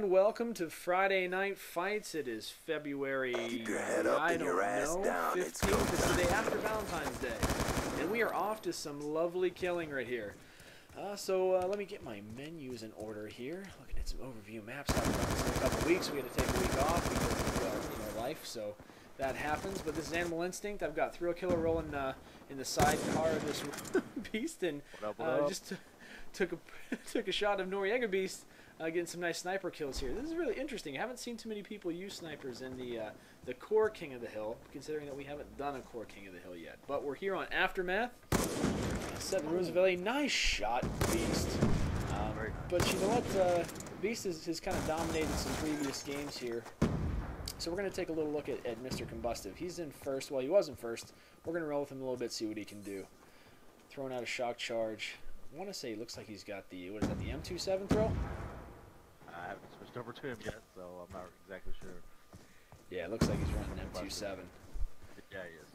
And welcome to Friday Night Fights. It is February, Keep your head up and your ass down. 15th. It's go It's the time. day after Valentine's Day. And we are off to some lovely killing right here. Let me get my menus in order here. Looking at some overview maps. Haven't done this in a couple weeks. We had to take a week off because of life, so that happens. But this is Animal Instinct. I've got Thrill Killer rolling in the sidecar of this beast, and What up? just took a shot of Noriega Beast. Getting some nice sniper kills here. This is really interesting. I haven't seen too many people use snipers in the core King of the Hill, considering that we haven't done a core King of the Hill yet. But we're here on Aftermath. Seven Runes of LA. Nice shot, Beast. But you know what? Beast has kind of dominated some previous games here. So we're going to take a little look at Mr. Combustive. He's in first. Well, he was in first. We're going to roll with him a little bit, see what he can do. Throwing out a shock charge. I want to say it looks like he's got the, what is that, the M27 throw? I haven't switched over to him yet, so I'm not exactly sure. Yeah, it looks like he's running M27. Yeah, he is.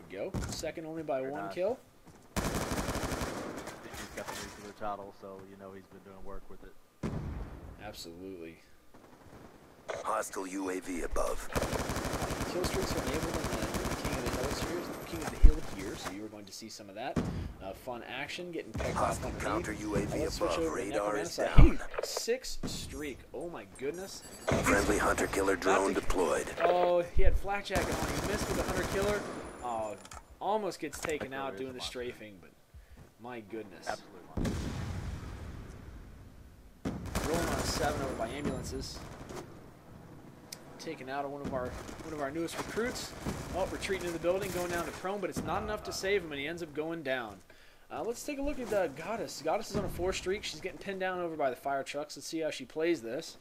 Here we go. Second only by Very one nice. kill. He's got the nuclear title, so you know he's been doing work with it. Absolutely. Hostile UAV above. Kill streaks are enabled in the King of the Hill series. King of the Hill here, so you were going to see some of that. Fun action, getting pegged off Hostile underneath. counter UAV Let's switch above. over to Radar is Necromantic. down. Hey, 6 streak. Oh my goodness. Friendly hunter-killer drone deployed. Oh, he had flak jacket on. He missed with the hunter killer. Oh, almost gets taken out doing the strafing, but my goodness. Absolutely. Rolling on a 7 over by ambulances. Taken out of one of our newest recruits. Oh, retreating in the building, going down to prone, but it's not enough to save him, and he ends up going down. Let's take a look at Goddess. Goddess is on a 4 streak. She's getting pinned down over by the fire trucks. Let's see how she plays this.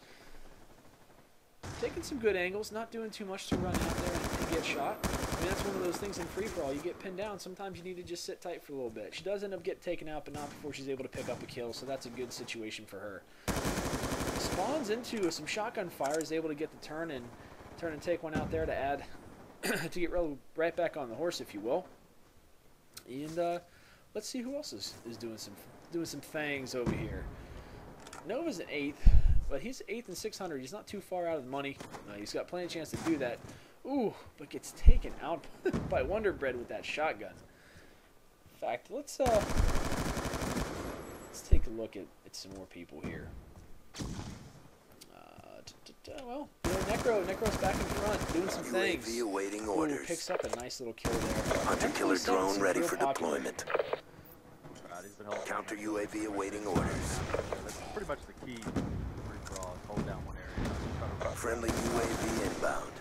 Taking some good angles, not doing too much to run out there and get shot. I mean, that's one of those things in free-for-all. You get pinned down, sometimes you need to just sit tight for a little bit. She does end up getting taken out, but not before she's able to pick up a kill, so that's a good situation for her. Spawns into some shotgun fire, is able to get the turn and take one out there to add to get right back on the horse, if you will. And let's see who else is doing some fangs over here. Nova's an 8th, but he's 8th and 600. He's not too far out of the money. He's got plenty of chance to do that. Ooh, but gets taken out by Wonder Bread with that shotgun. In fact, let's take a look at some more people here. Well, you know, Necro's back in front, doing some things. UAV awaiting Ooh, orders. picks up a nice little kill there. Hunter-killer M27 drone seems ready real for popular. deployment. Right, he's been holding Counter down. UAV awaiting orders. That's pretty much the key for free-for-all, is hold down one area. Try to run. Friendly UAV inbound.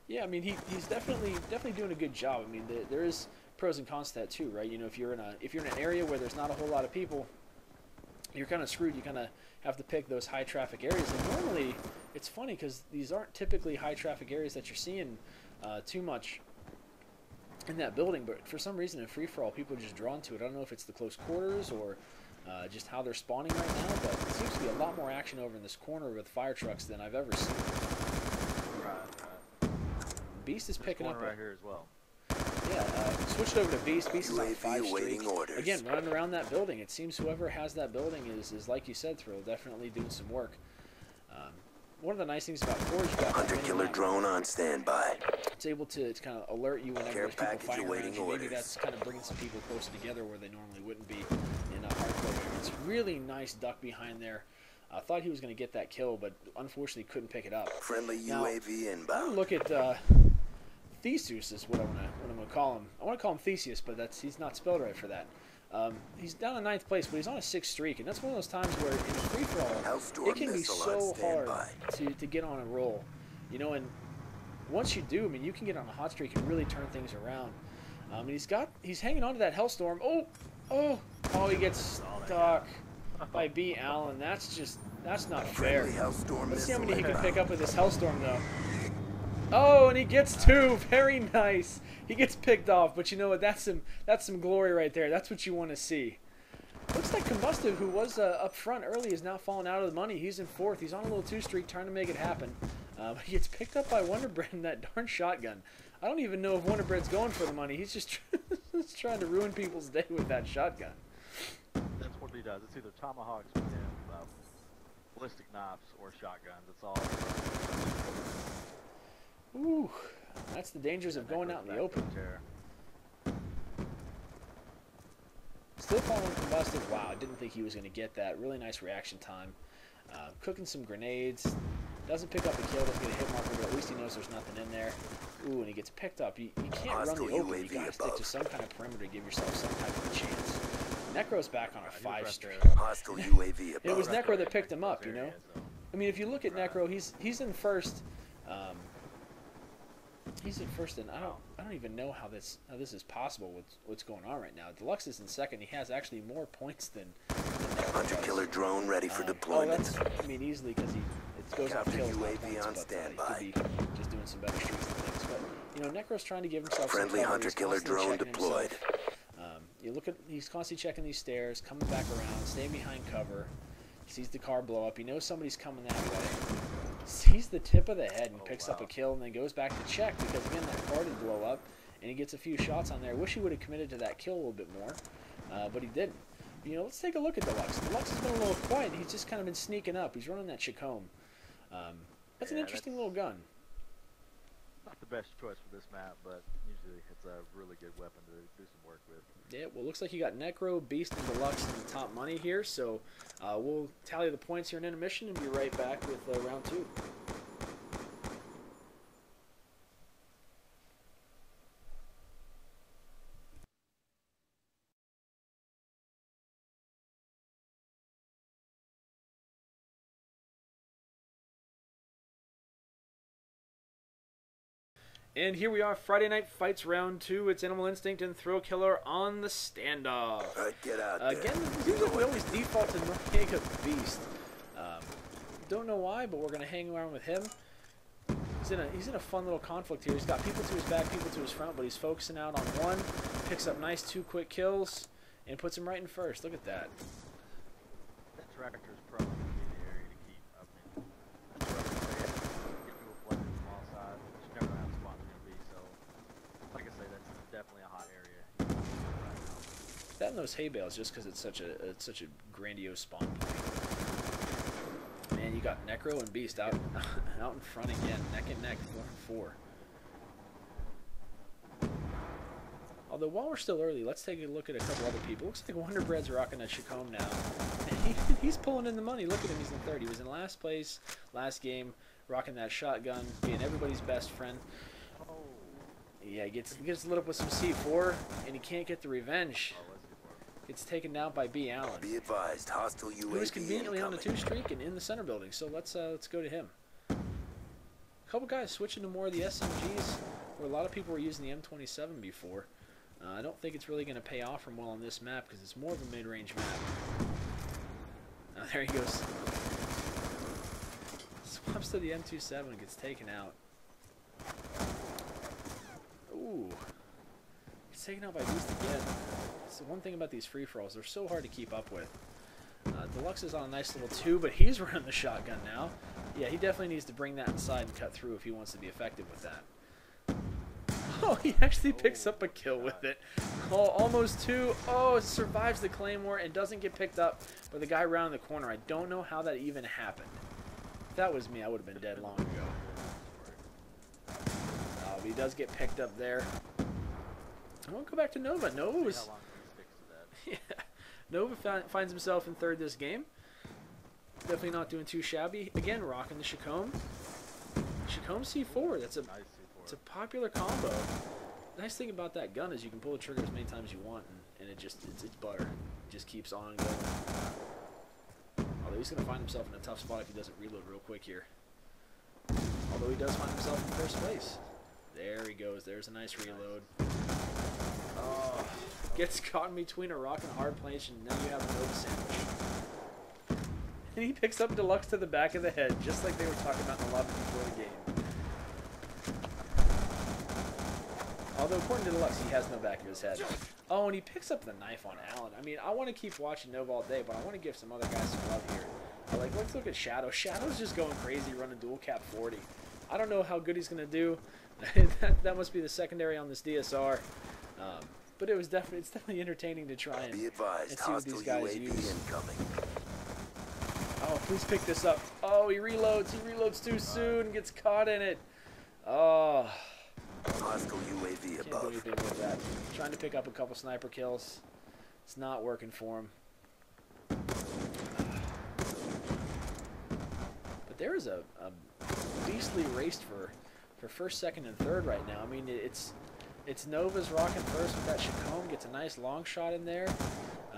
Yeah, I mean he's definitely doing a good job. I mean there is pros and cons to that too, right? You know, if you're in an area where there's not a whole lot of people, you're kind of screwed. You kind of have to pick those high traffic areas. And normally, it's funny because these aren't typically high traffic areas that you're seeing too much in that building. But for some reason in free for all, people are just drawn to it. I don't know if it's the close quarters or just how they're spawning right now, but it seems to be a lot more action over in this corner with fire trucks than I've ever seen. Right. Beast is There's picking one up right here as well. Yeah, switched over to Beast. Beast is on UAV 5 awaiting streak. orders. Again, running around that building. It seems whoever has that building is like you said, Thrill, definitely doing some work. One of the nice things about Forge, you got that Hunter-killer winning map. drone on standby. It's able to kind of alert you whenever Care there's people package fighting around awaiting you. Maybe orders. that's kind of bringing some people closer together where they normally wouldn't be in a hardcore game. It's really nice duck behind there. I thought he was going to get that kill, but unfortunately couldn't pick it up. Friendly Now, UAV I'm gonna inbound. look at Theseus is what I'm gonna call him. I want to call him Theseus, but he's not spelled right for that. He's down in 9th place, but he's on a 6th streak, and that's one of those times where in free for all, Hellstorm it can be missile so on hard standby. to get on a roll, you know. And once you do, I mean, you can get on a hot streak and really turn things around. And he's hanging on to that Hellstorm. Oh, he gets stuck by B. Allen. That's not fair. Friendly Hellstorm Let's see how missile many he can inbound. pick up with this Hellstorm, though. Oh, and he gets 2. Very nice. He gets picked off, but you know what? That's some glory right there. That's what you want to see. Looks like Combustive, who was up front early, is now falling out of the money. He's in 4th. He's on a little 2 streak, trying to make it happen. He gets picked up by Wonder Bread in that darn shotgun. I don't even know if Wonder Bread's going for the money. He's just trying to ruin people's day with that shotgun. That's what what he does. It's either tomahawks with him, ballistic knives, or shotguns. It's all. Ooh, that's the dangers of going out in the open. Still falling combusted. Wow, I didn't think he was going to get that. Really nice reaction time. Cooking some grenades. Doesn't pick up a kill, doesn't get a hit marker, but at least he knows there's nothing in there. Ooh, and he gets picked up. You can't run the open. You got to stick to some kind of perimeter to give yourself some type of a chance. Necro's back on a 5 streak. Hostile UAV above. It was Necro that picked him up, you know? I mean, if you look at Necro, he's in first. He's in first, and I don't even know how this is possible with what's going on right now. Deluxe is in second. He has actually more points than Hunter killer drone ready for deployment. I mean, easily because it goes off kills. UAV on standby. He could be just doing some better streaks and things. But you know, Necro's trying to give himself friendly some cover. hunter killer drone deployed. You look at he's constantly checking these stairs, coming back around, staying behind cover. He sees the car blow up. He knows somebody's coming that way. Sees the tip of the head and picks up a kill, and then goes back to check because again that car did blow up, and he gets a few shots on there. Wish he would have committed to that kill a little bit more, but he didn't. You know, let's take a look at Deluxe. Deluxe has been a little quiet. He's just kind of been sneaking up. He's running that Chicome. That's an interesting little gun. Not the best choice for this map, but usually it's a really good weapon to do some work with. Yeah, well, looks like you got Necro, Beast, and Deluxe in the top money here, so we'll tally the points here in intermission and be right back with round 2. And here we are, Friday Night Fights round 2. It's Animal Instinct and Thrill Killer on the standoff. All right, get out there. Again, it seems like we always default to Noriega Beast. Don't know why, but we're going to hang around with him. He's in a fun little conflict here. He's got people to his back, people to his front, but he's focusing out on one. Picks up nice 2 quick kills and puts him right in first. Look at that. That tractor's probably going to be the area to keep. I mean, that's what I'm saying. Get people playing the small side. You never know how the spawn's going to be, so like I say, that's definitely a hot area. That and those hay bales, just because it's such a grandiose spawn point. Man, you got Necro and Beast out in front again, neck and neck, 4-4. Although while we're still early, let's take a look at a couple other people. Looks like Wonder Bread's rocking a Chicome now. He's pulling in the money. Look at him, he's in third. He was in last place last game, rocking that shotgun, being everybody's best friend. Yeah, he gets lit up with some C4, and he can't get the revenge. Gets taken down by B. Allen. Be advised, hostile UAV He was conveniently incoming. on a 2 streak and in the center building, so let's go to him. A couple guys switching to more of the SMGs, where a lot of people were using the M27 before. I don't think it's really going to pay off from well on this map because it's more of a mid-range map. Now there he goes. Swaps to the M27 and gets taken out. Ooh. Gets taken out by Beast again. It's the one thing about these free-for-alls, they're so hard to keep up with. Deluxe is on a nice little 2, but he's running the shotgun now. Yeah, he definitely needs to bring that inside and cut through if he wants to be effective with that. Oh, he actually picks up a kill with it. Oh, almost 2. Oh, it survives the Claymore and doesn't get picked up by the guy around the corner. I don't know how that even happened. If that was me, I would have been dead long ago. Oh, but he does get picked up there. I won't go back to Nova. Nova was... Yeah. Nova finds himself in third this game. Definitely not doing too shabby. Again, rocking the Chicome. Chicome C4. It's a popular combo. Nice thing about that gun is you can pull the trigger as many times as you want, and it's butter. It just keeps on going. Although he's going to find himself in a tough spot if he doesn't reload real quick here. Although he does find himself in first place. There he goes. There's a nice reload. Oh, gets caught in between a rock and a hard place, and now you have a Nova sandwich. And he picks up Deluxe to the back of the head, just like they were talking about in the lobby before the game. Although, according to Deluxe, he has no back of his head. Oh, and he picks up the knife on Allen. I mean, I want to keep watching Nova all day, but I want to give some other guys some love here. Like, let's look at Shadow. Shadow's just going crazy running dual cap 40. I don't know how good he's going to do. That must be the secondary on this DSR. but it's definitely entertaining to try Be and advised, see what these hostile guys UAV use. incoming. Oh, please pick this up. Oh, he reloads. He reloads too soon. Gets caught in it. Oh, Hostile UAV can't do above. anything with that. Trying to pick up a couple sniper kills. It's not working for him. But there is a beastly race for first, second, and third right now. I mean, it's Nova's rocking first with that Chacombe. Gets a nice long shot in there.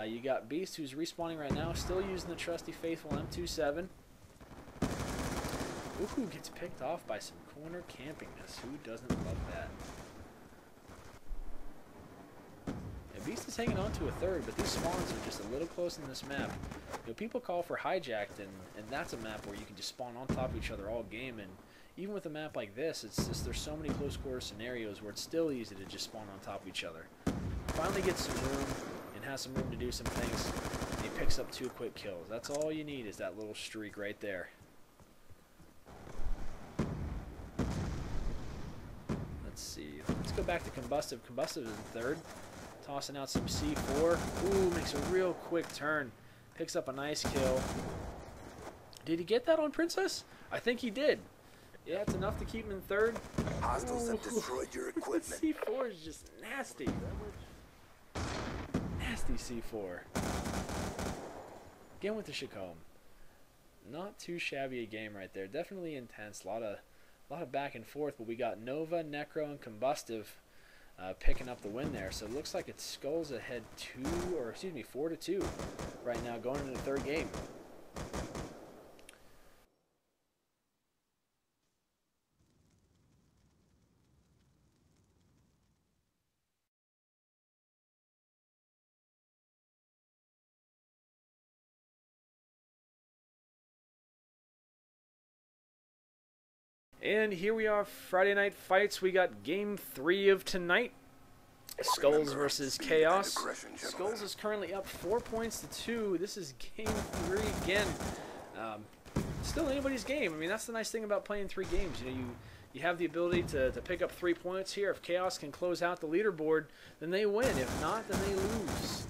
You got Beast, who's respawning right now, still using the trusty faithful M27. Ooh, gets picked off by some corner campingness. Who doesn't love that? Yeah, Beast is hanging on to a third, but these spawns are just a little close in this map. You know, people call for Hijacked, and that's a map where you can just spawn on top of each other all game. And even with a map like this, it's just there's so many close quarter scenarios where it's still easy to just spawn on top of each other. Finally gets some room and has some room to do some things. And he picks up 2 quick kills. That's all you need is that little streak right there. Let's see. Let's go back to Combustive. Combustive is in third. Tossing out some C4. Ooh, makes a real quick turn. Picks up a nice kill. Did he get that on Princess? I think he did. Yeah, it's enough to keep him in third. Hostiles have Ooh. destroyed your equipment. C4 is just nasty. Nasty C4. Again with the Chacombe. Not too shabby a game right there. Definitely intense. A lot of back and forth, but we got Nova, Necro, and Combustive picking up the win there. So it looks like it's Skulls ahead 4-2 right now going into the third game. And here we are, Friday Night Fights. We got Game 3 of tonight. Skulls versus Chaos. Skulls is currently up 4 points to 2. This is Game 3 again. Still anybody's game. I mean, that's the nice thing about playing 3 games. You know, you have the ability to pick up 3 points here. If Chaos can close out the leaderboard, then they win. If not, then they lose.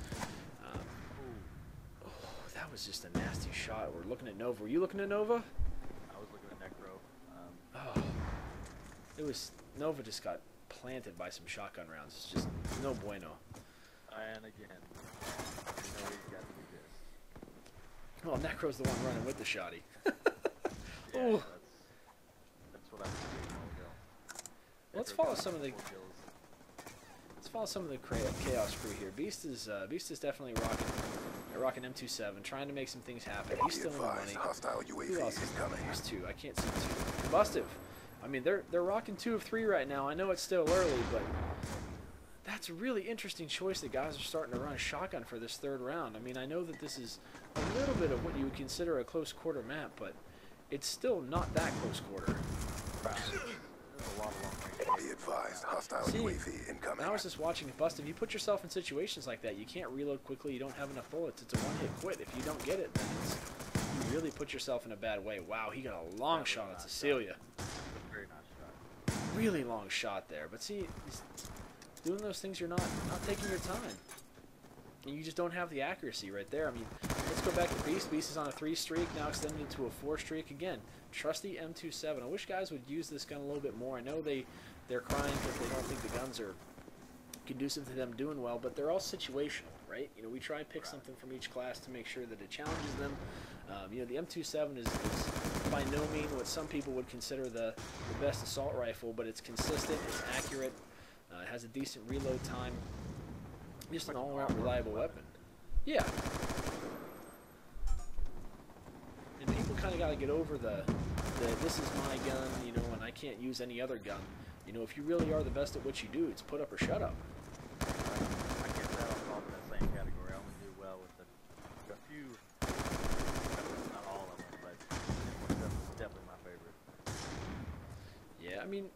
Oh, that was just a nasty shot. We're looking at Nova. Were you looking at Nova? I was looking at Necro. Oh, it was Nova just got planted by some shotgun rounds. It's just no bueno. And again, you know he's got to do this. Well, Necro's the one running with the shotty. Yeah, Ooh. that's what I was doing all ago. Let's Necro follow got some of the 4 kills. let's follow some of the Chaos crew here. Beast is definitely rocking M27, trying to make some things happen. He's still in the money. Hostile Who UAV else is is coming. There's 2. I can't see 2. Combustive. I mean, they're rocking 2 of 3 right now. I know it's still early, but that's a really interesting choice that guys are starting to run shotgun for this third round. I mean, I know that this is a little bit of what you would consider a close quarter map, but it's still not that close quarter. There's a lot of long range. Be advised, hostile See, UAV incoming. I was just watching Combustive. You put yourself in situations like that, you can't reload quickly, you don't have enough bullets. It's a one-hit quit. If you don't get it, then you really put yourself in a bad way. Wow, he got a long shot at Cecilia. Very nice shot. Really long shot there. But see, doing those things, you're not taking your time. And you just don't have the accuracy right there. I mean, let's go back to Beast. Beast is on a 3 streak, now extended into a 4 streak again. Trusty M27. I wish guys would use this gun a little bit more. I know they're crying because they don't think the guns are conducive to them doing well, but they're all situational, right? You know, we try and pick something from each class to make sure that it challenges them. You know, the M27 is by no means what some people would consider the best assault rifle, but it's consistent, it's accurate, it has a decent reload time, just an all-around reliable weapon. Yeah. And people kind of got to get over the this is my gun, you know, and I can't use any other gun. You know, if you really are the best at what you do, it's put up or shut up. I guess that I'll fall in that same category. I only do well with a few, not all of them, but that's definitely my favorite. Yeah, I mean,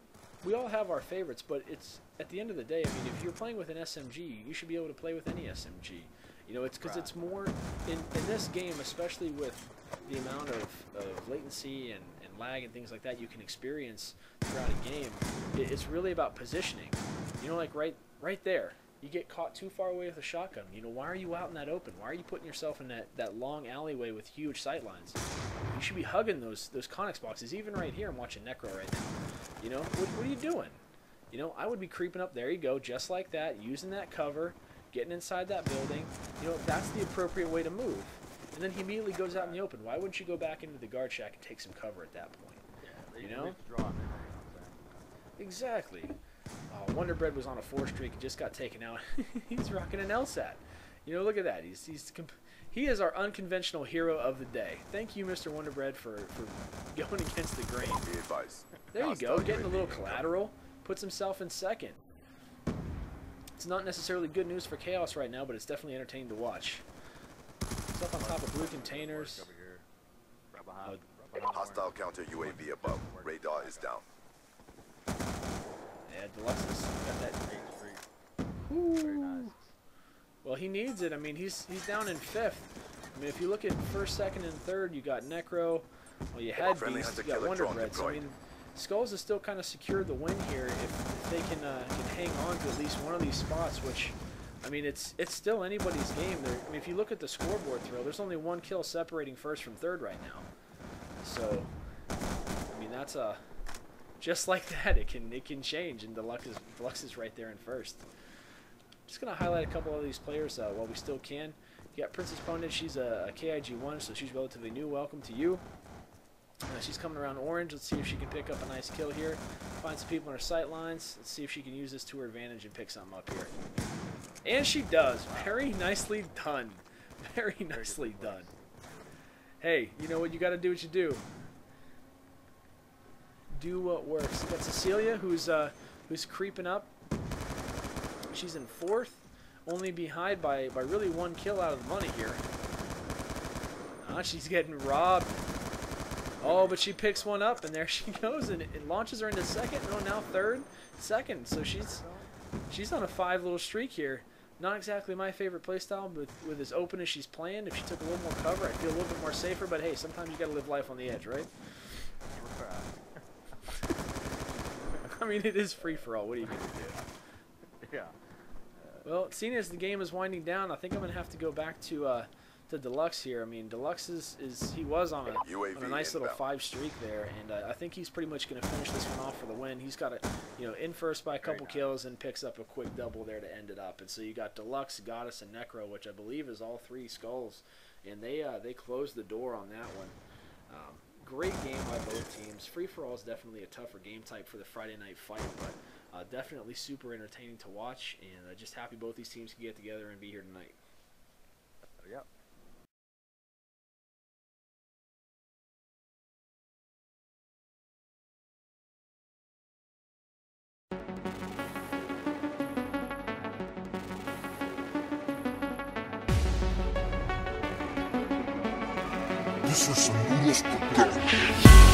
we all have our favorites, but it's at the end of the day, I mean, if you're playing with an SMG, you should be able to play with any SMG. You know, it's because it's more, in this game, especially with the amount of latency and lag and things like that you can experience throughout a game, it's really about positioning. You know, like right there, You get caught too far away with a shotgun. You know, why are you out in that open? Why are you putting yourself in that long alleyway with huge sight lines? You should be hugging those Connex boxes. Even right here, I'm watching Necro right now. You know, what are you doing? You know, I would be creeping up. There you go, just like that, using that cover, getting inside that building. You know, that's the appropriate way to move. And then he immediately goes out in the open. Why wouldn't you go back into the guard shack and take some cover at that point? Yeah, you know? Draw in there, you know what I'm saying? Exactly. Wonder Bread was on a 4 streak and just got taken out. He's rocking an LSAT. You know, look at that. He is our unconventional hero of the day. Thank you, Mr. Wonder Bread, for going against the grain. Be advised. There you go, Hostile getting a little UAV collateral. Puts himself in second. It's not necessarily good news for Chaos right now, but it's definitely entertaining to watch. He's up on top of blue containers. Over here. Right behind. incoming. Right behind Hostile counter UAV above. Radar is down. Yeah, Deluxe has got that. 8th Street. Very nice. Well, he needs it. I mean, he's down in 5th. I mean, if you look at 1st, 2nd, and 3rd, you got Necro. Well, you had Friendly Beast, you hunter-killer got Wonder drone Bread. So, I deployed. mean, Skulls has still kind of secured the win here if they can hang on to at least one of these spots, which, I mean, it's still anybody's game. I mean, if you look at the scoreboard throw, there's only 1 kill separating 1st from 3rd right now. So, I mean, that's just like that, it can change, and Deluxe is right there in 1st. Just gonna highlight a couple of these players while we still can. You got Princess Pondage. She's a KIG1, so she's relatively new. Welcome to you. She's coming around orange. Let's see if she can pick up a nice kill here. Find some people in her sight lines. Let's see if she can use this to her advantage and pick something up here. And she does. Very nicely done. Very nicely done. Hey, you know what? You got to do what you do. Do what works. You got Cecilia, who's creeping up. She's in 4th, only behind by really 1 kill out of the money here. She's getting robbed. Oh, but she picks one up, and there she goes, and it launches her into 2nd. No, now 3rd, 2nd. So she's on a 5 little streak here. Not exactly my favorite playstyle, but with as open as she's playing, if she took a little more cover, I'd feel a little bit more safer. But hey, sometimes you got to live life on the edge, right? I mean, it is free for all. What are you going to do? Yeah. Well, seeing as the game is winding down, I think I'm going to have to go back to Deluxe here. I mean, Deluxe he was on a nice little 5 streak there, and I think he's pretty much going to finish this one off for the win. He's got in 1st by a couple kills and picks up a quick double there to end it up. And so you got Deluxe, Goddess, and Necro, which I believe is all 3 skulls, and they closed the door on that one. Great game by both teams. Free for all is definitely a tougher game type for the Friday night fight, but definitely super entertaining to watch, and just happy both these teams can get together and be here tonight. Yep. This is some noodles production.